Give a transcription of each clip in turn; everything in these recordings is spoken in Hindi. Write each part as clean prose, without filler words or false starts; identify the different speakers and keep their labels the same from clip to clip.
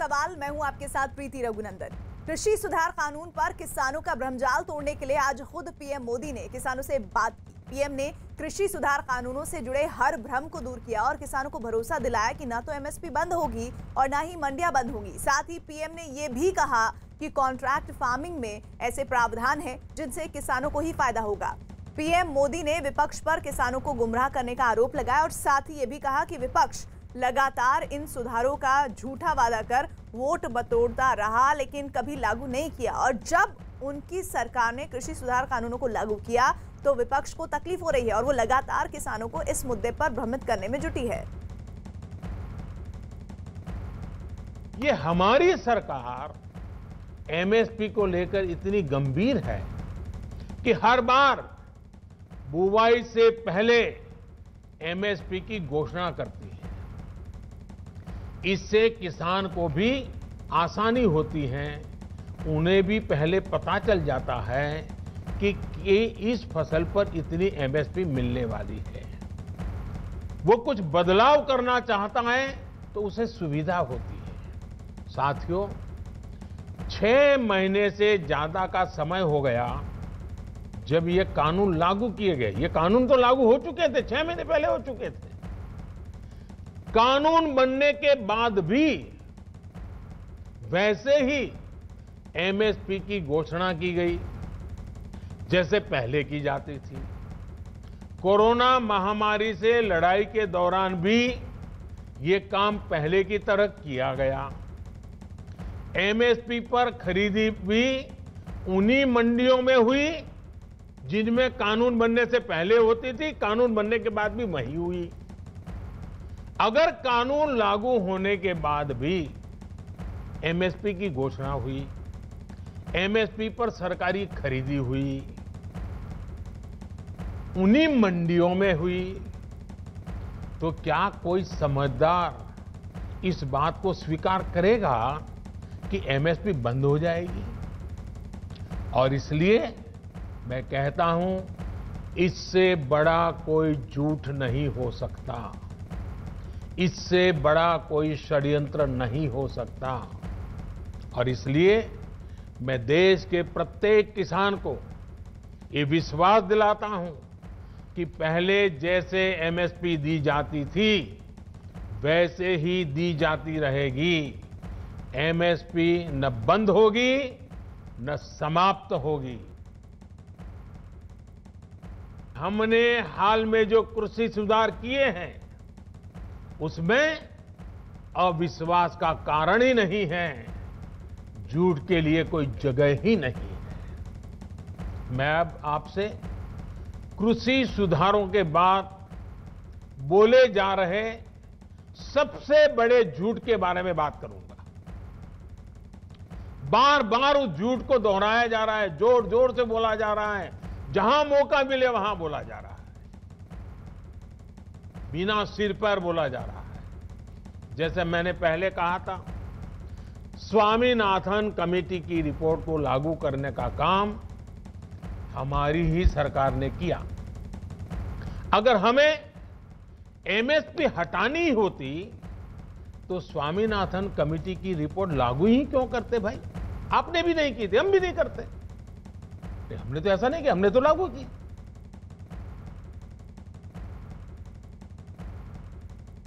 Speaker 1: सवाल। मैं हूं आपके साथ प्रीति रघुनंदन। कृषि सुधार कानून पर किसानों का भ्रमजाल तोड़ने के लिए आज खुद पीएम मोदी ने किसानों से बात की। पीएम ने कृषि सुधार कानूनों से जुड़े हर भ्रम को दूर किया और किसानों को भरोसा दिलाया कि न तो एमएसपी बंद होगी और न ही मंडियां बंद होगी। साथ ही पीएम ने यह भी कहा कि कॉन्ट्रैक्ट फार्मिंग में ऐसे प्रावधान हैं जिनसे किसानों को ही फायदा होगा। पीएम मोदी ने विपक्ष पर किसानों को गुमराह करने का आरोप लगाया और साथ ही ये भी कहा कि विपक्ष लगातार इन सुधारों का झूठा वादा कर वोट बटोरता रहा लेकिन कभी लागू नहीं किया, और जब उनकी सरकार ने कृषि सुधार कानूनों को लागू किया तो विपक्ष को तकलीफ हो रही है और वो लगातार किसानों को इस मुद्दे पर भ्रमित करने में जुटी है।
Speaker 2: ये हमारी सरकार एमएसपी को लेकर इतनी गंभीर है कि हर बार बुवाई से पहले एमएसपी की घोषणा करती है। इससे किसान को भी आसानी होती है, उन्हें भी पहले पता चल जाता है कि इस फसल पर इतनी एमएसपी मिलने वाली है। वो कुछ बदलाव करना चाहता है तो उसे सुविधा होती है। साथियों, 6 महीने से ज्यादा का समय हो गया जब ये कानून लागू किए गए। ये कानून तो लागू हो चुके थे, 6 महीने पहले हो चुके थे। कानून बनने के बाद भी वैसे ही एमएसपी की घोषणा की गई जैसे पहले की जाती थी। कोरोना महामारी से लड़ाई के दौरान भी ये काम पहले की तरह किया गया। एमएसपी पर खरीदी भी उन्हीं मंडियों में हुई जिनमें कानून बनने से पहले होती थी, कानून बनने के बाद भी वही हुई। अगर कानून लागू होने के बाद भी एमएसपी की घोषणा हुई, एमएसपी पर सरकारी खरीदी हुई, उन्हीं मंडियों में हुई, तो क्या कोई समझदार इस बात को स्वीकार करेगा कि एमएसपी बंद हो जाएगी? और इसलिए मैं कहता हूं, इससे बड़ा कोई झूठ नहीं हो सकता, इससे बड़ा कोई षड्यंत्र नहीं हो सकता। और इसलिए मैं देश के प्रत्येक किसान को ये विश्वास दिलाता हूं कि पहले जैसे एमएसपी दी जाती थी वैसे ही दी जाती रहेगी। एमएसपी न बंद होगी न समाप्त होगी। हमने हाल में जो कृषि सुधार किए हैं उसमें अविश्वास का कारण ही नहीं है, झूठ के लिए कोई जगह ही नहीं है। मैं अब आपसे कृषि सुधारों के बाद बोले जा रहे सबसे बड़े झूठ के बारे में बात करूंगा। बार बार उस झूठ को दोहराया जा रहा है, जोर जोर से बोला जा रहा है, जहां मौका मिले वहां बोला जा रहा है, बिना सिर पर बोला जा रहा है। जैसे मैंने पहले कहा था, स्वामीनाथन कमेटी की रिपोर्ट को लागू करने का काम हमारी ही सरकार ने किया। अगर हमें एमएसपी हटानी होती तो स्वामीनाथन कमेटी की रिपोर्ट लागू ही क्यों करते भाई? आपने भी नहीं की थी, हम भी नहीं करते। हमने तो ऐसा नहीं किया, हमने तो लागू की।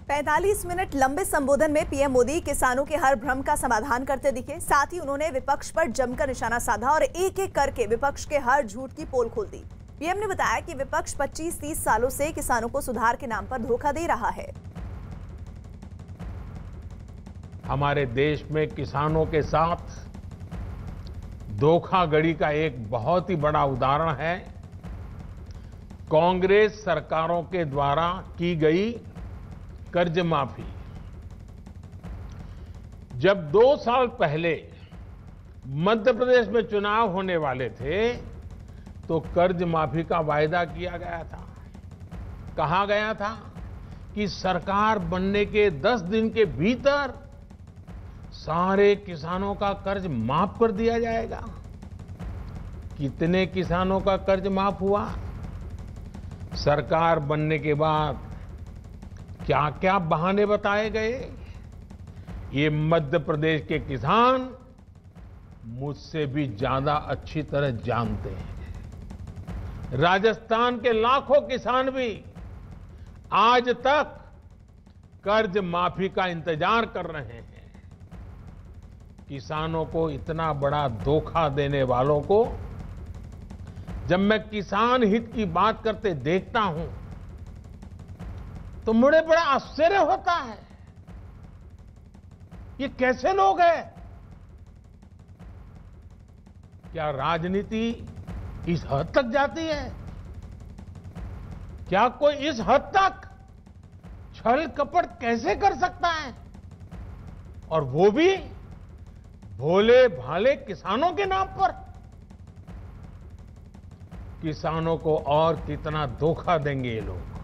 Speaker 1: 45 मिनट लंबे संबोधन में पीएम मोदी किसानों के हर भ्रम का समाधान करते दिखे। साथ ही उन्होंने विपक्ष पर जमकर निशाना साधा और एक एक करके विपक्ष के हर झूठ की पोल खोल दी। पीएम ने बताया कि विपक्ष 25-30 सालों से किसानों को सुधार के नाम पर धोखा दे रहा है।
Speaker 2: हमारे देश में किसानों के साथ धोखाधड़ी का एक बहुत ही बड़ा उदाहरण है कांग्रेस सरकारों के द्वारा की गई कर्ज माफी। जब 2 साल पहले मध्य प्रदेश में चुनाव होने वाले थे तो कर्ज माफी का वायदा किया गया था। कहा गया था कि सरकार बनने के 10 दिन के भीतर सारे किसानों का कर्ज माफ कर दिया जाएगा। कितने किसानों का कर्ज माफ हुआ? सरकार बनने के बाद क्या क्या बहाने बताए गए, ये मध्य प्रदेश के किसान मुझसे भी ज्यादा अच्छी तरह जानते हैं। राजस्थान के लाखों किसान भी आज तक कर्ज माफी का इंतजार कर रहे हैं। किसानों को इतना बड़ा धोखा देने वालों को जब मैं किसान हित की बात करते देखता हूं तो मुझे बड़ा आश्चर्य होता है। ये कैसे लोग हैं? क्या राजनीति इस हद तक जाती है? क्या कोई इस हद तक छल कपट कैसे कर सकता है? और वो भी भोले भाले किसानों के नाम पर। किसानों को और कितना धोखा देंगे ये लोग।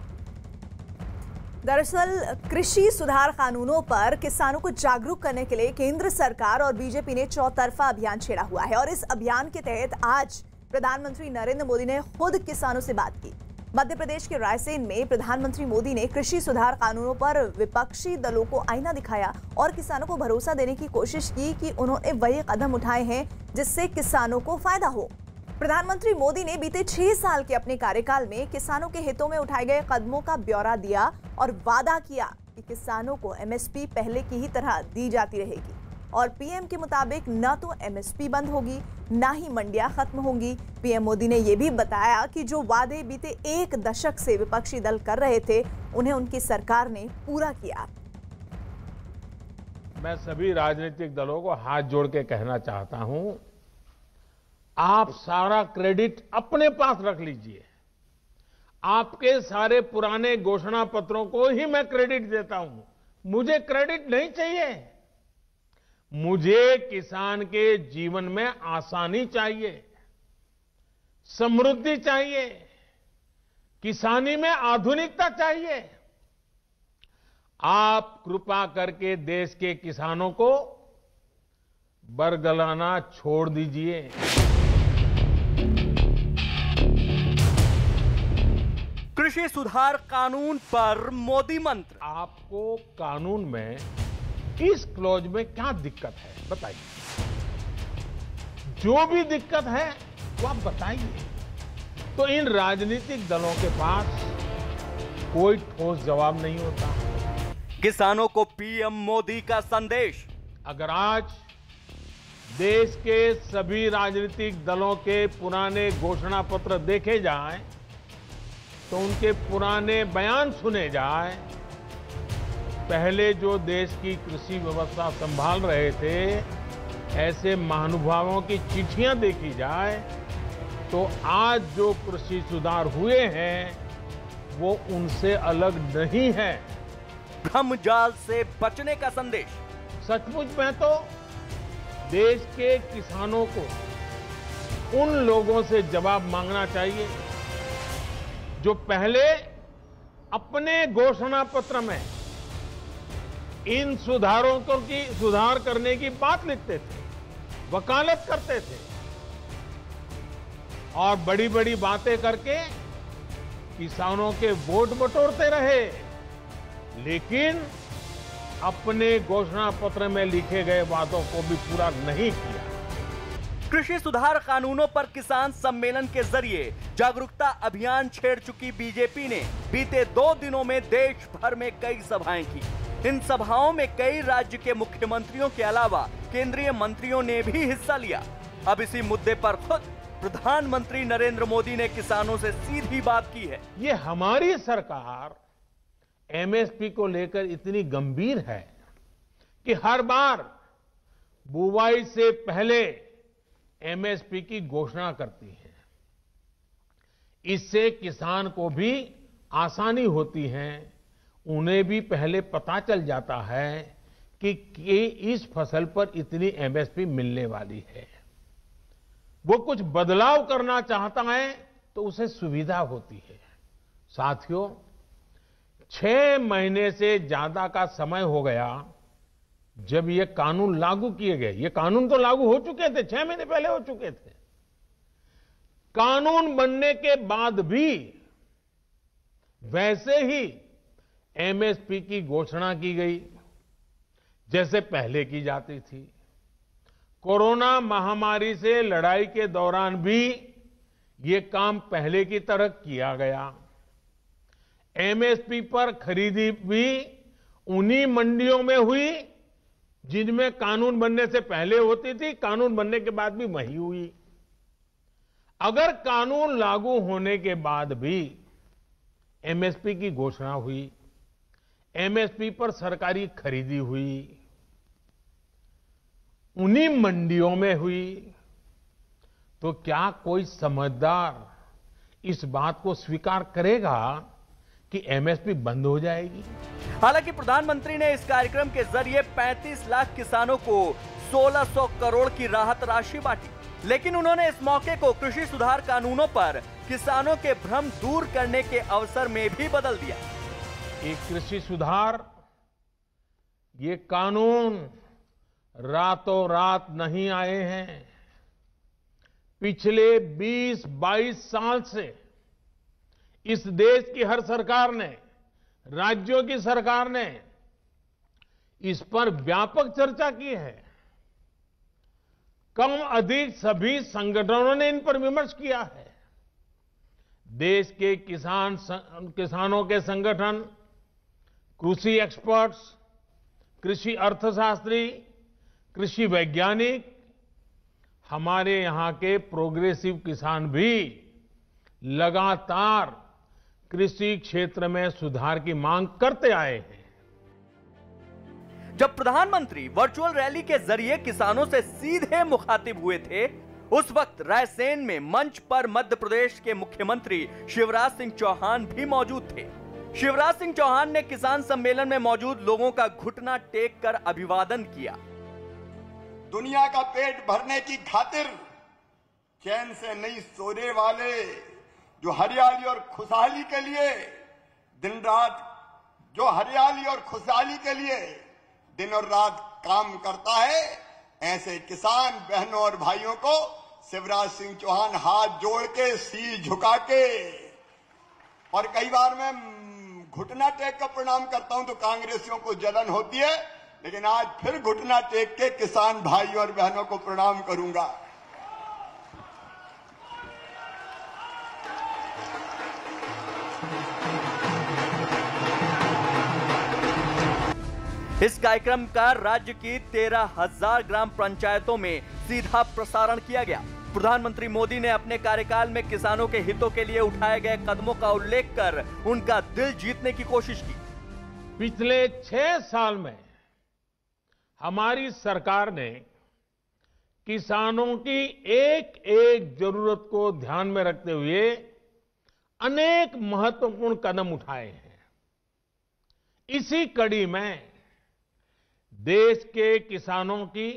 Speaker 1: दरअसल कृषि सुधार कानूनों पर किसानों को जागरूक करने के लिए केंद्र सरकार और बीजेपी ने चौतरफा अभियान छेड़ा हुआ है और इस अभियान के तहत आज प्रधानमंत्री नरेंद्र मोदी ने खुद किसानों से बात की। मध्य प्रदेश के रायसेन में प्रधानमंत्री मोदी ने कृषि सुधार कानूनों पर विपक्षी दलों को आईना दिखाया और किसानों को भरोसा देने की कोशिश की कि उन्होंने वही कदम उठाए हैं जिससे किसानों को फायदा हो। प्रधानमंत्री मोदी ने बीते 6 साल के अपने कार्यकाल में किसानों के हितों में उठाए गए कदमों का ब्यौरा दिया और वादा किया कि किसानों को एमएसपी पहले की ही तरह दी जाती रहेगी और पीएम के मुताबिक न तो एमएसपी बंद होगी न ही मंडियां खत्म होंगी। पीएम मोदी ने यह भी बताया कि जो वादे बीते 1 दशक से विपक्षी दल कर रहे थे उन्हें उनकी सरकार ने पूरा किया।
Speaker 2: मैं सभी राजनीतिक दलों को हाथ जोड़ के कहना चाहता हूं, आप सारा क्रेडिट अपने पास रख लीजिए। आपके सारे पुराने घोषणा पत्रों को ही मैं क्रेडिट देता हूं। मुझे क्रेडिट नहीं चाहिए। मुझे किसान के जीवन में आसानी चाहिए, समृद्धि चाहिए, किसानी में आधुनिकता चाहिए। आप कृपा करके देश के किसानों को बरगलाना छोड़ दीजिए।
Speaker 3: कृषि सुधार कानून पर मोदी मंत्र।
Speaker 2: आपको कानून में इस क्लॉज में क्या दिक्कत है बताइए। जो भी दिक्कत है वो आप बताइए। तो इन राजनीतिक दलों के पास कोई ठोस जवाब नहीं होता।
Speaker 3: किसानों को पीएम मोदी का संदेश।
Speaker 2: अगर आज देश के सभी राजनीतिक दलों के पुराने घोषणा पत्र देखे जाएं तो उनके पुराने बयान सुने जाएं, पहले जो देश की कृषि व्यवस्था संभाल रहे थे ऐसे महानुभावों की चिट्ठियां देखी जाए तो आज जो कृषि सुधार हुए हैं वो उनसे अलग नहीं है।
Speaker 3: भ्रम जाल से बचने का संदेश।
Speaker 2: सचमुच में तो देश के किसानों को उन लोगों से जवाब मांगना चाहिए जो पहले अपने घोषणा पत्र में इन सुधारों की सुधार करने की बात लिखते थे, वकालत करते थे और बड़ी बड़ी बातें करके किसानों के वोट बटोरते रहे, लेकिन अपने घोषणा पत्र में लिखे गए वादों को भी पूरा नहीं किया।
Speaker 3: कृषि सुधार कानूनों पर किसान सम्मेलन के जरिए जागरूकता अभियान छेड़ चुकी बीजेपी ने बीते 2 दिनों में देश भर में कई सभाएं की। इन सभाओं में कई राज्य के मुख्यमंत्रियों के अलावा केंद्रीय मंत्रियों ने भी हिस्सा लिया। अब इसी मुद्दे पर खुद प्रधानमंत्री नरेंद्र मोदी ने किसानों से सीधी बात की है।
Speaker 2: ये हमारी सरकार एमएसपी को लेकर इतनी गंभीर है कि हर बार बुवाई से पहले एमएसपी की घोषणा करती है। इससे किसान को भी आसानी होती है, उन्हें भी पहले पता चल जाता है कि इस फसल पर इतनी एमएसपी मिलने वाली है। वो कुछ बदलाव करना चाहता है तो उसे सुविधा होती है। साथियों, 6 महीने से ज्यादा का समय हो गया जब ये कानून लागू किए गए। ये कानून तो लागू हो चुके थे, 6 महीने पहले हो चुके थे। कानून बनने के बाद भी वैसे ही एमएसपी की घोषणा की गई, जैसे पहले की जाती थी। कोरोना महामारी से लड़ाई के दौरान भी ये काम पहले की तरह किया गया। एमएसपी पर खरीदी भी उन्हीं मंडियों में हुई जिनमें कानून बनने से पहले होती थी, कानून बनने के बाद भी वही हुई। अगर कानून लागू होने के बाद भी एमएसपी की घोषणा हुई, एमएसपी पर सरकारी खरीदी हुई, उन्हीं मंडियों में हुई, तो क्या कोई समझदार इस बात को स्वीकार करेगा कि एमएसपी बंद हो जाएगी?
Speaker 3: हालांकि प्रधानमंत्री ने इस कार्यक्रम के जरिए 35 लाख किसानों को 1600 करोड़ की राहत राशि बांटी, लेकिन उन्होंने इस मौके को कृषि सुधार कानूनों पर किसानों के भ्रम दूर करने के अवसर में भी बदल दिया।
Speaker 2: ये कृषि सुधार, ये कानून रातों रात नहीं आए हैं। पिछले 20-22 साल से इस देश की हर सरकार ने, राज्यों की सरकार ने इस पर व्यापक चर्चा की है। कम अधिक सभी संगठनों ने इन पर विमर्श किया है। देश के किसानों के संगठन, कृषि एक्सपर्ट्स, कृषि अर्थशास्त्री, कृषि वैज्ञानिक, हमारे यहां के प्रोग्रेसिव किसान भी लगातार कृषि क्षेत्र में सुधार की मांग करते आए हैं।
Speaker 3: जब प्रधानमंत्री वर्चुअल रैली के जरिए किसानों से सीधे मुखातिब हुए थे, उस वक्त रायसेन में मंच पर मध्य प्रदेश के मुख्यमंत्री शिवराज सिंह चौहान भी मौजूद थे। शिवराज सिंह चौहान ने किसान सम्मेलन में मौजूद लोगों का घुटना टेक कर अभिवादन किया।
Speaker 4: दुनिया का पेट भरने की खातिर चैन से नहीं सोने वाले, जो हरियाली और खुशहाली के लिए दिन रात, जो हरियाली और खुशहाली के लिए दिन और रात काम करता है, ऐसे किसान बहनों और भाइयों को शिवराज सिंह चौहान हाथ जोड़ के, शीश झुका के, और कई बार मैं घुटना टेक कर प्रणाम करता हूं तो कांग्रेसियों को जलन होती है, लेकिन आज फिर घुटना टेक के किसान भाइयों और बहनों को प्रणाम करूंगा।
Speaker 3: इस कार्यक्रम का राज्य की 13,000 ग्राम पंचायतों में सीधा प्रसारण किया गया। प्रधानमंत्री मोदी ने अपने कार्यकाल में किसानों के हितों के लिए उठाए गए कदमों का उल्लेख कर उनका दिल जीतने की कोशिश की।
Speaker 2: पिछले 6 साल में हमारी सरकार ने किसानों की एक एक जरूरत को ध्यान में रखते हुए अनेक महत्वपूर्ण कदम उठाए हैं। इसी कड़ी में देश के किसानों की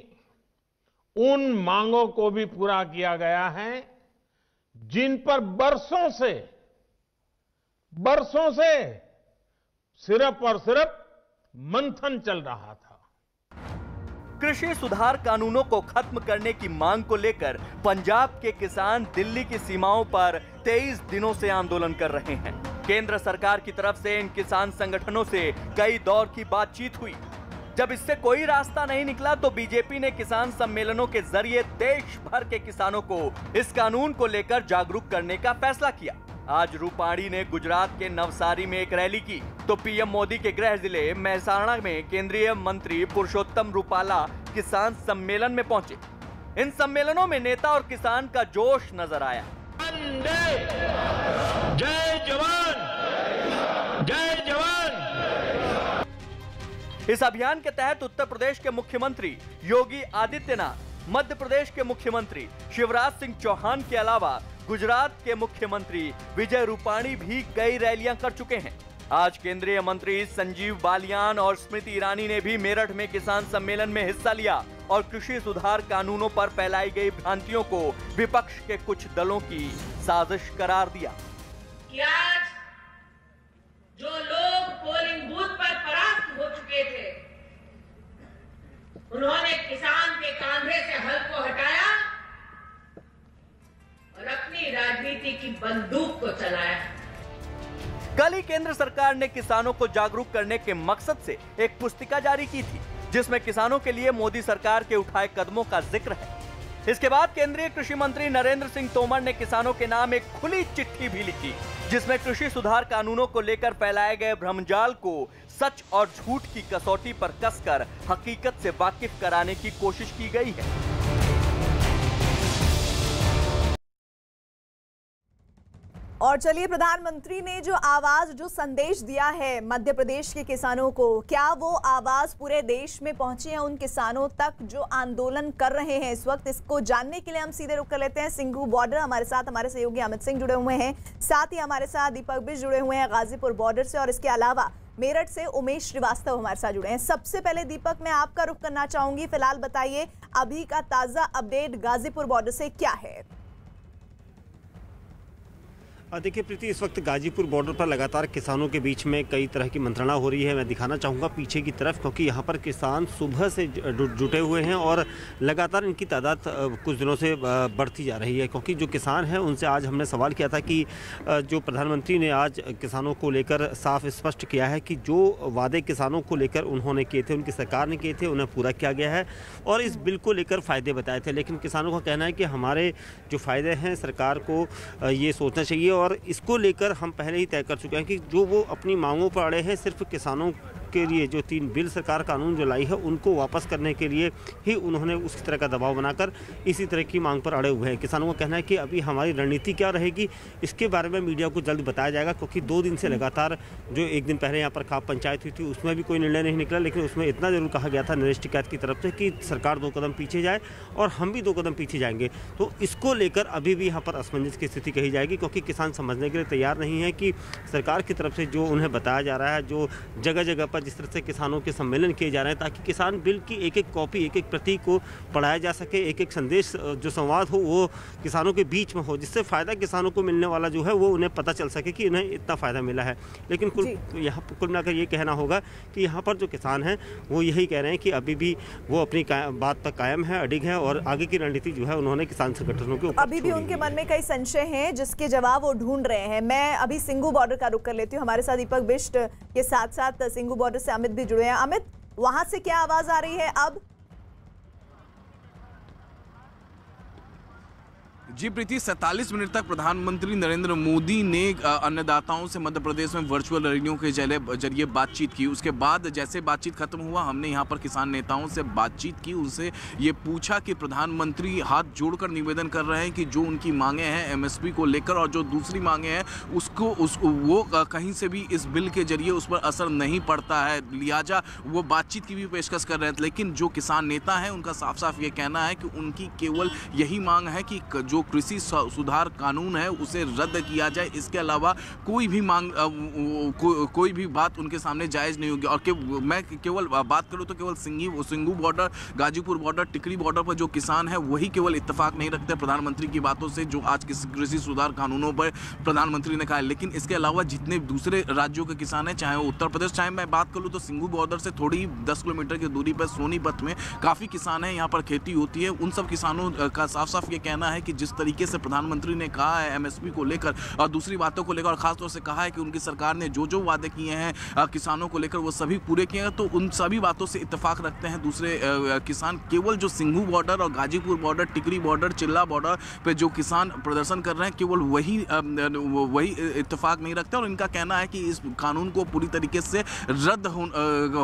Speaker 2: उन मांगों को भी पूरा किया गया है जिन पर बरसों से सिर्फ और सिर्फ मंथन चल रहा था।
Speaker 3: कृषि सुधार कानूनों को खत्म करने की मांग को लेकर पंजाब के किसान दिल्ली की सीमाओं पर 23 दिनों से आंदोलन कर रहे हैं। केंद्र सरकार की तरफ से इन किसान संगठनों से कई दौर की बातचीत हुई। जब इससे कोई रास्ता नहीं निकला तो बीजेपी ने किसान सम्मेलनों के जरिए देश भर के किसानों को इस कानून को लेकर जागरूक करने का फैसला किया। आज रूपाणी ने गुजरात के नवसारी में एक रैली की तो पीएम मोदी के गृह जिले महसाणा में केंद्रीय मंत्री पुरुषोत्तम रूपाला किसान सम्मेलन में पहुंचे। इन सम्मेलनों में नेता और किसान का जोश नजर आया।
Speaker 2: जय जवान, जय जवान।
Speaker 3: इस अभियान के तहत उत्तर प्रदेश के मुख्यमंत्री योगी आदित्यनाथ, मध्य प्रदेश के मुख्यमंत्री शिवराज सिंह चौहान के अलावा गुजरात के मुख्यमंत्री विजय रूपाणी भी कई रैलियां कर चुके हैं। आज केंद्रीय मंत्री संजीव बालियान और स्मृति ईरानी ने भी मेरठ में किसान सम्मेलन में हिस्सा लिया और कृषि सुधार कानूनों पर फैलाई गई भ्रांतियों को विपक्ष के कुछ दलों की साजिश करार दिया।
Speaker 5: आज जो लोग पोलिंग बूथ पर परास्त हो चुके थे, उन्होंने किसान के कांधे से हल को हटाया और अपनी राजनीति की बंदूक को चलाया।
Speaker 3: कल ही केंद्र सरकार ने किसानों को जागरूक करने के मकसद से एक पुस्तिका जारी की थी जिसमें किसानों के लिए मोदी सरकार के उठाए कदमों का जिक्र है। इसके बाद केंद्रीय कृषि मंत्री नरेंद्र सिंह तोमर ने किसानों के नाम एक खुली चिट्ठी भी लिखी, जिसमें कृषि सुधार कानूनों को लेकर फैलाए गए भ्रमजाल को सच और झूठ की कसौटी पर कसकर हकीकत से वाकिफ कराने की कोशिश की गई है।
Speaker 1: और चलिए, प्रधानमंत्री ने जो आवाज, जो संदेश दिया है मध्य प्रदेश के किसानों को, क्या वो आवाज पूरे देश में पहुंची है उन किसानों तक जो आंदोलन कर रहे हैं इस वक्त? इसको जानने के लिए हम सीधे रुक कर लेते हैं सिंघू बॉर्डर। हमारे साथ हमारे सहयोगी अमित सिंह जुड़े हुए हैं, साथ ही हमारे साथ दीपक बिष्ट जुड़े हुए हैं गाजीपुर बॉर्डर से, और इसके अलावा मेरठ से उमेश श्रीवास्तव हमारे साथ जुड़े हैं। सबसे पहले दीपक, मैं आपका रुख करना चाहूंगी। फिलहाल बताइए अभी का ताजा अपडेट गाजीपुर बॉर्डर से क्या है?
Speaker 6: देखिए प्रीति, इस वक्त गाजीपुर बॉर्डर पर लगातार किसानों के बीच में कई तरह की मंत्रणा हो रही है। मैं दिखाना चाहूँगा पीछे की तरफ, क्योंकि यहाँ पर किसान सुबह से जुटे हुए हैं और लगातार इनकी तादाद कुछ दिनों से बढ़ती जा रही है। क्योंकि जो किसान हैं उनसे आज हमने सवाल किया था कि जो प्रधानमंत्री ने आज किसानों को लेकर साफ स्पष्ट किया है कि जो वादे किसानों को लेकर उन्होंने किए थे, उनकी सरकार ने किए थे, उन्हें पूरा किया गया है और इस बिल को लेकर फ़ायदे बताए थे। लेकिन किसानों का कहना है कि हमारे जो फ़ायदे हैं सरकार को ये सोचना चाहिए और इसको लेकर हम पहले ही तय कर चुके हैं कि जो वो अपनी मांगों पर अड़े हैं, सिर्फ किसानों के लिए जो 3 बिल सरकार कानून जो लाई है उनको वापस करने के लिए ही उन्होंने उस तरह का दबाव बनाकर इसी तरह की मांग पर अड़े हुए हैं। किसानों का कहना है कि अभी हमारी रणनीति क्या रहेगी इसके बारे में मीडिया को जल्द बताया जाएगा, क्योंकि 2 दिन से लगातार जो एक दिन पहले यहाँ पर खाप पंचायत हुई थी उसमें भी कोई निर्णय नहीं निकला, लेकिन उसमें इतना जरूर कहा गया था नरेश टिकैत की तरफ से कि सरकार 2 कदम पीछे जाए और हम भी 2 कदम पीछे जाएंगे। तो इसको लेकर अभी भी यहाँ पर असमंजस की स्थिति कही जाएगी, क्योंकि किसान समझने के लिए तैयार नहीं है कि सरकार की तरफ से जो उन्हें बताया जा रहा है, जो जगह जगह पर जिस तरह से किसानों के सम्मेलन किए जा रहे हैं ताकि किसान बिल की एक एक कॉपी, एक एक प्रति को पढ़ाया जा सके, एक एक संदेश जो संवाद हो वो किसानों के बीच में हो, जिससे फ़ायदा किसानों को मिलने वाला जो है वो उन्हें पता चल सके कि उन्हें इतना फ़ायदा मिला है। लेकिन कुल मिलाकर ये कहना होगा कि यहाँ पर जो किसान हैं वो यही कह रहे हैं कि अभी भी वो अपनी बात पर कायम है, अडिग है और आगे की रणनीति जो है उन्होंने किसान संगठनों के ऊपर
Speaker 1: अभी भी उनके मन में कई संशय हैं जिसके जवाब वो ढूंढ रहे हैं। मैं अभी सिंघू बॉर्डर का रुख कर लेती हूँ। हमारे साथ दीपक बिष्ट के साथ साथ सिंघू बॉर्डर से अमित भी जुड़े हैं। अमित, वहां से क्या आवाज आ रही है अब?
Speaker 7: जी प्रीति, 47 मिनट तक प्रधानमंत्री नरेंद्र मोदी ने अन्नदाताओं से मध्य प्रदेश में वर्चुअल रैलियों के जरिए बातचीत की। उसके बाद जैसे बातचीत खत्म हुआ, हमने यहाँ पर किसान नेताओं से बातचीत की, उनसे ये पूछा कि प्रधानमंत्री हाथ जोड़कर निवेदन कर रहे हैं कि जो उनकी मांगे हैं एमएसपी को लेकर और जो दूसरी मांगे हैं वो कहीं से भी इस बिल के जरिए उस पर असर नहीं पड़ता है, लिहाजा वो बातचीत की भी पेशकश कर रहे हैं। लेकिन जो किसान नेता हैं उनका साफ साफ ये कहना है कि उनकी केवल यही मांग है कि जो कृषि सुधार कानून है उसे रद्द किया जाए, इसके अलावा कोई भी मांग कोई भी बात उनके सामने जायज़ नहीं होगी। और मैं केवल बात करूं तो केवल सिंघू बॉर्डर, गाजीपुर बॉर्डर, टिकरी बॉर्डर पर जो किसान है वही केवल इत्तेफाक नहीं रखते प्रधानमंत्री की बातों से जो आज कृषि सुधार कानूनों पर प्रधानमंत्री ने कहा है। लेकिन इसके अलावा जितने दूसरे राज्यों के किसान हैं, चाहे वो उत्तर प्रदेश, चाहे मैं बात करूँ तो सिंघू बॉर्डर से थोड़ी 10 किलोमीटर की दूरी पर सोनीपत में काफ़ी किसान हैं, यहाँ पर खेती होती है। उन सब किसानों का साफ साफ ये कहना है कि जिस तरीके से प्रधानमंत्री ने कहा है एमएसपी को लेकर और दूसरी बातों को लेकर, और खासतौर से कहा है कि उनकी सरकार ने जो जो वादे किए हैं किसानों को लेकर वो सभी पूरे किए हैं, तो उन सभी बातों से इत्तेफाक रखते हैं दूसरे किसान। केवल जो सिंघू बॉर्डर और गाजीपुर बॉर्डर, टिकरी बॉर्डर, चिल्ला बॉर्डर पे जो किसान प्रदर्शन कर रहे हैं केवल वही इत्तेफाक नहीं रखते और इनका कहना है कि इस कानून को पूरी तरीके से रद्द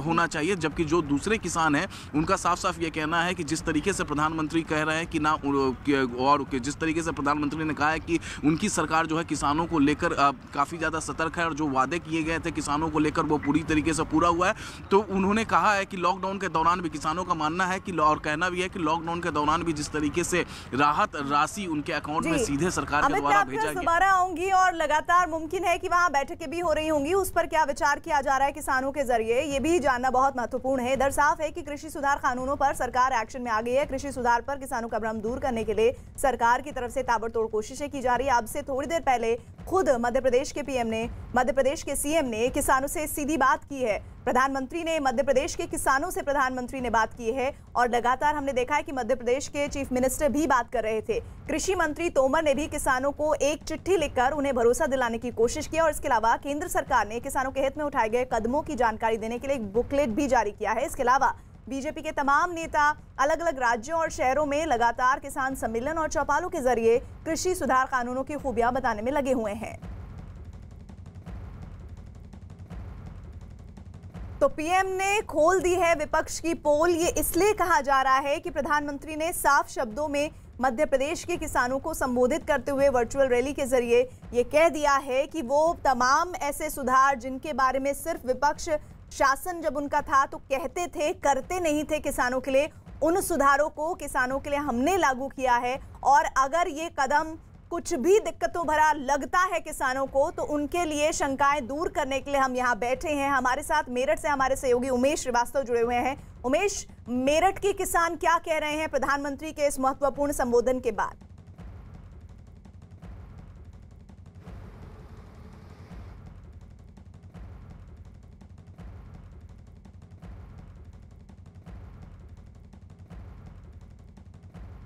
Speaker 7: होना चाहिए। जबकि जो दूसरे किसान हैं उनका साफ साफ ये कहना है कि जिस तरीके से प्रधानमंत्री कह रहे हैं कि ना, और जिस तरीके से प्रधानमंत्री ने कहा है कि उनकी सरकार जो है किसानों को लेकर काफ़ी ज़्यादा सतर्क है और जो वादे किए गए थे किसानों को लेकर वो पूरी तरीके से पूरा हुआ है। तो उन्होंने कहा है कि लॉकडाउन के दौरान भी किसानों का मानना है कि और कहना भी है कि लॉकडाउन के दौरान भी जिस तरीके से राहत राशि उनके अकाउंट में सीधे सरकार के द्वारा भेजा गया।
Speaker 1: दोबारा आऊंगी और लगातार मुमकिन है कि वहां बैठकें भी हो रही होंगी, उस पर क्या विचार किया जा रहा है किसानों के जरिए, ये भी जानना बहुत महत्वपूर्ण है। इधर साफ है कि कृषि सुधार कानूनों पर सरकार एक्शन में आ गई है। कृषि सुधार पर किसानों का भ्रम दूर करने के लिए सरकार की तरफ से ताबड़तोड़ कोशिशें की जा रही है। अब से थोड़ी देर पहले खुद मध्य प्रदेश के पीएम ने, मध्य प्रदेश के सीएम ने किसानों से सीधी बात की है। प्रधानमंत्री ने मध्य प्रदेश के किसानों से प्रधानमंत्री ने बात की है और लगातार हमने देखा है कि मध्य प्रदेश के चीफ मिनिस्टर भी बात कर रहे थे। कृषि मंत्री तोमर ने भी किसानों को एक चिट्ठी लिखकर उन्हें भरोसा दिलाने की कोशिश की और इसके अलावा केंद्र सरकार ने किसानों के हित में उठाए गए कदमों की जानकारी देने के लिए एक बुकलेट भी जारी किया है। इसके अलावा बीजेपी के तमाम नेता अलग अलग राज्यों और शहरों में लगातार किसान सम्मेलन और चौपालों के जरिए कृषि सुधार कानूनों की खूबियां बताने में लगे हुए हैं। तो पीएम ने खोल दी है विपक्ष की पोल। ये इसलिए कहा जा रहा है कि प्रधानमंत्री ने साफ शब्दों में मध्य प्रदेश के किसानों को संबोधित करते हुए वर्चुअल रैली के जरिए ये कह दिया है कि वो तमाम ऐसे सुधार जिनके बारे में सिर्फ विपक्ष शासन जब उनका था तो कहते थे, करते नहीं थे किसानों के लिए, उन सुधारों को किसानों के लिए हमने लागू किया है। और अगर ये कदम कुछ भी दिक्कतों भरा लगता है किसानों को तो उनके लिए शंकाएं दूर करने के लिए हम यहाँ बैठे हैं। हमारे साथ मेरठ से हमारे सहयोगी उमेश श्रीवास्तव जुड़े हुए हैं। उमेश, मेरठ के किसान क्या कह रहे हैं प्रधानमंत्री के इस महत्वपूर्ण संबोधन के बाद?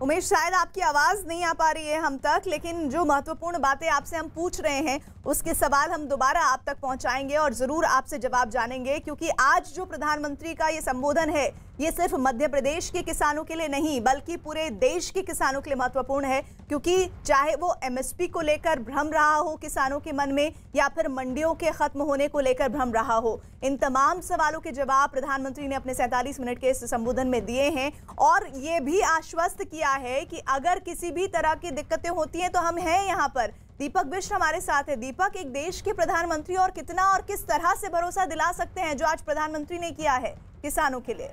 Speaker 1: उमेश, शायद आपकी आवाज नहीं आ पा रही है हम तक, लेकिन जो महत्वपूर्ण बातें आपसे हम पूछ रहे हैं उसके सवाल हम दोबारा आप तक पहुंचाएंगे और जरूर आपसे जवाब जानेंगे, क्योंकि आज जो प्रधानमंत्री का ये संबोधन है ये सिर्फ मध्य प्रदेश के किसानों के लिए नहीं बल्कि पूरे देश के किसानों के लिए महत्वपूर्ण है। क्योंकि चाहे वो एमएसपी को लेकर भ्रम रहा हो किसानों के मन में या फिर मंडियों के खत्म होने को लेकर भ्रम रहा हो, इन तमाम सवालों के जवाब प्रधानमंत्री ने अपने 47 मिनट के इस संबोधन में दिए हैं और ये भी आश्वस्त किया है कि अगर किसी भी तरह की दिक्कतें होती हैं तो हम हैं यहाँ पर। दीपक बिष्ट हमारे साथ है। दीपक, एक देश के प्रधानमंत्री और कितना और किस तरह से भरोसा दिला सकते हैं जो आज प्रधानमंत्री ने किया है किसानों के लिए?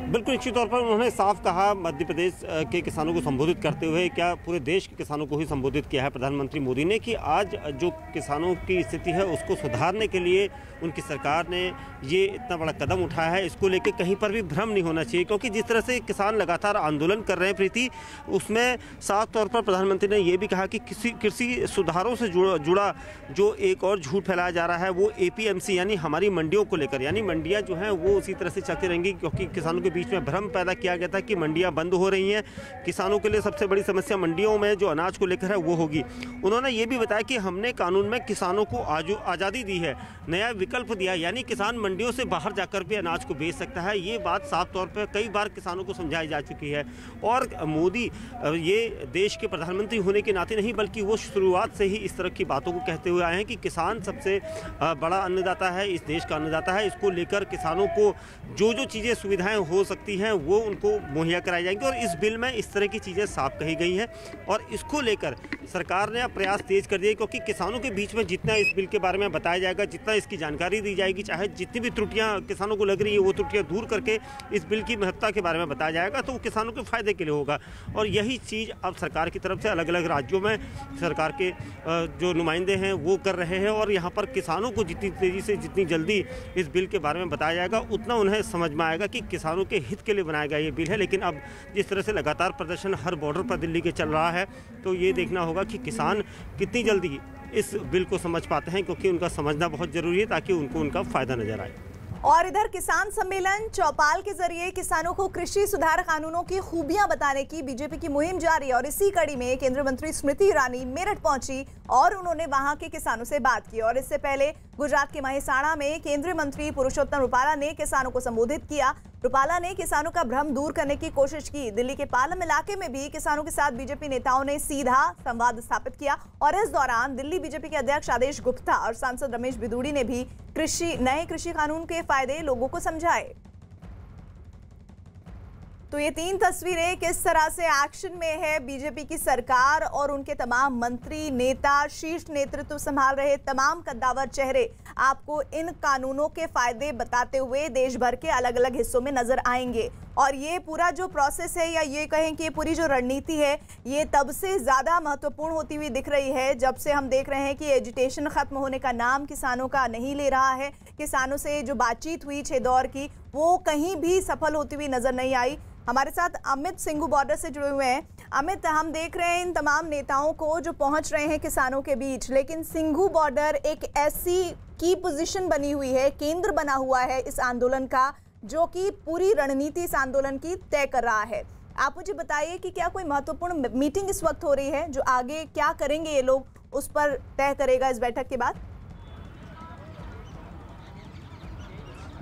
Speaker 6: बिल्कुल निश्चित तौर पर उन्होंने साफ कहा मध्य प्रदेश के किसानों को संबोधित करते हुए, क्या पूरे देश के किसानों को ही संबोधित किया है प्रधानमंत्री मोदी ने, कि आज जो किसानों की स्थिति है उसको सुधारने के लिए उनकी सरकार ने ये इतना बड़ा कदम उठाया है। इसको लेकर कहीं पर भी भ्रम नहीं होना चाहिए, क्योंकि जिस तरह से किसान लगातार आंदोलन कर रहे हैं प्रीति, उसमें साफ तौर पर प्रधानमंत्री ने ये भी कहा कि कृषि सुधारों से जुड़ा जो एक और झूठ फैलाया जा रहा है वो एपीएमसी यानी हमारी मंडियों को लेकर, यानी मंडियाँ जो हैं वो उसी तरह से चलती रहेंगी, क्योंकि किसानों के बीच में भ्रम पैदा किया गया था कि मंडियां बंद हो रही हैं, किसानों के लिए सबसे बड़ी समस्या मंडियों में जो अनाज को लेकर है वो होगी। उन्होंने ये भी बताया कि हमने कानून में किसानों को आज़ादी दी है, नया विकल्प दिया, यानी किसान मंडियों से बाहर जाकर भी अनाज को बेच सकता है। ये बात साफ तौर पर कई बार किसानों को समझाई जा चुकी है और मोदी ये देश के प्रधानमंत्री होने के नाते नहीं बल्कि वो शुरुआत से ही इस तरह की बातों को कहते हुए आए हैं कि किसान सबसे बड़ा अन्नदाता है, इस देश का अन्नदाता है। इसको लेकर किसानों को जो जो चीज़ें सुविधाएं हो सकती हैं वो उनको मुहैया कराई जाएंगी और इस बिल में इस तरह की चीज़ें साफ कही गई हैं और इसको लेकर सरकार ने प्रयास तेज कर दिए, क्योंकि किसानों के बीच में जितना इस बिल के बारे में बताया जाएगा, जितना इसकी जानकारी दी जाएगी, चाहे जितनी भी त्रुटियां किसानों को लग रही है वो त्रुटियां दूर करके इस बिल की महत्ता के बारे में बताया जाएगा, तो वो किसानों के फायदे के लिए होगा। और यही चीज़ अब सरकार की तरफ से अलग अलग राज्यों में सरकार के जो नुमाइंदे हैं वो कर रहे हैं और यहाँ पर किसानों को जितनी तेज़ी से जितनी जल्दी इस बिल के बारे में बताया जाएगा उतना उन्हें समझ में आएगा कि किसानों के हित के लिए बनाया गया ये बिल है। लेकिन अब जिस तरह से लगातार प्रदर्शन हर बॉर्डर पर दिल्ली के चल रहा है तो ये देखना होगा कि किसान कितनी जल्दी इस बिल को समझ पाते हैं, क्योंकि उनका समझना बहुत जरूरी है ताकि उनको उनका फायदा नजर आए।
Speaker 1: और इधर किसान सम्मेलन चौपाल के जरिए किसानों को कृषि सुधार कानूनों की खूबियां बताने की बीजेपी की मुहिम जारी है और इसी कड़ी में केंद्रीय मंत्री स्मृति ईरानी मेरठ पहुंची और उन्होंने वहां के किसानों से बात की। और इससे पहले गुजरात के महेसाणा में केंद्रीय मंत्री पुरुषोत्तम रूपाला ने किसानों को संबोधित किया। रूपाला ने किसानों का भ्रम दूर करने की कोशिश की। दिल्ली के पालम इलाके में भी किसानों के साथ बीजेपी नेताओं ने सीधा संवाद स्थापित किया और इस दौरान दिल्ली बीजेपी के अध्यक्ष आदेश गुप्ता और सांसद रमेश बिधूड़ी ने भी नए कृषि कानून के फायदे लोगों को समझाए। तो ये तीन तस्वीरें किस तरह से एक्शन में है बीजेपी की सरकार और उनके तमाम मंत्री, नेता, शीर्ष नेतृत्व संभाल रहे तमाम कद्दावर चेहरे आपको इन कानूनों के फायदे बताते हुए देश भर के अलग अलग हिस्सों में नजर आएंगे। और ये पूरा जो प्रोसेस है या ये कहें कि ये पूरी जो रणनीति है ये तब से ज़्यादा महत्वपूर्ण होती हुई दिख रही है जब से हम देख रहे हैं कि एजिटेशन खत्म होने का नाम किसानों का नहीं ले रहा है। किसानों से जो बातचीत हुई 6 दौर की वो कहीं भी सफल होती हुई नजर नहीं आई। हमारे साथ अमित सिंघू बॉर्डर से जुड़े हुए हैं। अमित, हम देख रहे हैं इन तमाम नेताओं को जो पहुंच रहे हैं किसानों के बीच, लेकिन सिंघू बॉर्डर एक ऐसी की पोजीशन बनी हुई है, केंद्र बना हुआ है इस आंदोलन का, जो कि पूरी रणनीति इस आंदोलन की तय कर रहा है। आप मुझे बताइए कि क्या कोई महत्वपूर्ण मीटिंग इस वक्त हो रही है जो आगे क्या करेंगे ये लोग उस पर तय करेगा इस बैठक के बाद?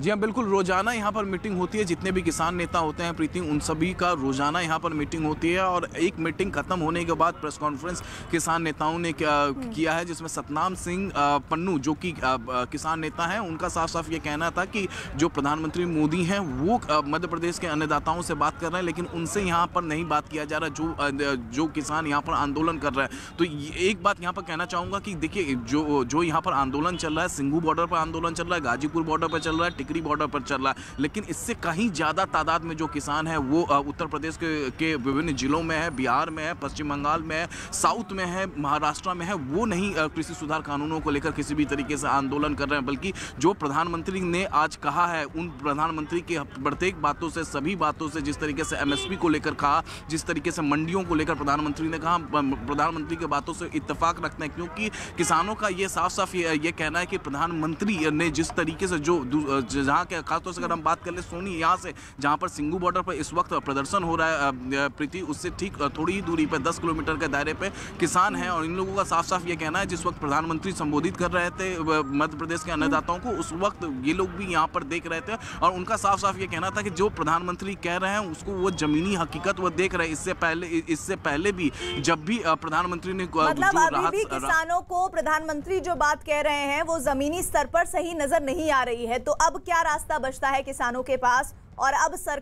Speaker 7: जी हाँ, बिल्कुल रोजाना यहाँ पर मीटिंग होती है। जितने भी किसान नेता होते हैं प्रीति, उन सभी का रोजाना यहाँ पर मीटिंग होती है। और एक मीटिंग खत्म होने के बाद प्रेस कॉन्फ्रेंस किसान नेताओं ने किया है, जिसमें सतनाम सिंह पन्नू जो कि किसान नेता हैं, उनका साफ साफ ये कहना था कि जो प्रधानमंत्री मोदी हैं वो मध्य प्रदेश के अन्नदाताओं से बात कर रहे हैं, लेकिन उनसे यहाँ पर नहीं बात किया जा रहा जो किसान यहाँ पर आंदोलन कर रहे हैं। तो एक बात यहाँ पर कहना चाहूँगा कि देखिए, जो यहाँ पर आंदोलन चल रहा है, सिंघू बॉर्डर पर आंदोलन चल रहा है, गाजीपुर बॉर्डर पर चल रहा है, टिकरी बॉर्डर पर चल रहा है, लेकिन इससे कहीं ज़्यादा तादाद में जो किसान है वो उत्तर प्रदेश के विभिन्न जिलों में है, बिहार में है, पश्चिम बंगाल में है, साउथ में है, महाराष्ट्र में है, वो नहीं कृषि सुधार कानूनों को लेकर किसी भी तरीके से आंदोलन कर रहे हैं। बल्कि जो प्रधानमंत्री ने आज कहा है, उन प्रधानमंत्री के प्रत्येक बातों से, सभी बातों से, जिस तरीके से एमएसपी को लेकर कहा, जिस तरीके से मंडियों को लेकर प्रधानमंत्री ने कहा, प्रधानमंत्री के बातों से इत्तेफाक रखते हैं, क्योंकि किसानों का ये साफ साफ ये कहना है कि प्रधानमंत्री ने जिस तरीके से जहाँ के खासतौर से अगर हम बात कर ले सोनी, यहाँ से जहाँ पर सिंघू बॉर्डर पर इस वक्त प्रदर्शन हो रहा है प्रीति, उससे ठीक थोड़ी ही दूरी पर 10 किलोमीटर के दायरे पे किसान हैं। और इन लोगों का साफ साफ ये कहना है, जिस वक्त प्रधानमंत्री संबोधित कर रहे थे मध्य प्रदेश के अन्नदाताओं को, उस वक्त ये लोग भी यहाँ पर देख रहे थे और उनका साफ साफ ये कहना था कि जो प्रधानमंत्री कह रहे हैं उसको वो जमीनी हकीकत वो देख रहे हैं। इससे पहले भी जब भी प्रधानमंत्री ने
Speaker 1: मतलब अभी भी किसानों को प्रधानमंत्री जो बात कह रहे हैं वो जमीनी स्तर पर सही नजर नहीं आ रही है। तो अब क्या रास्ता बचता है किसानों के पास, और अब सरकार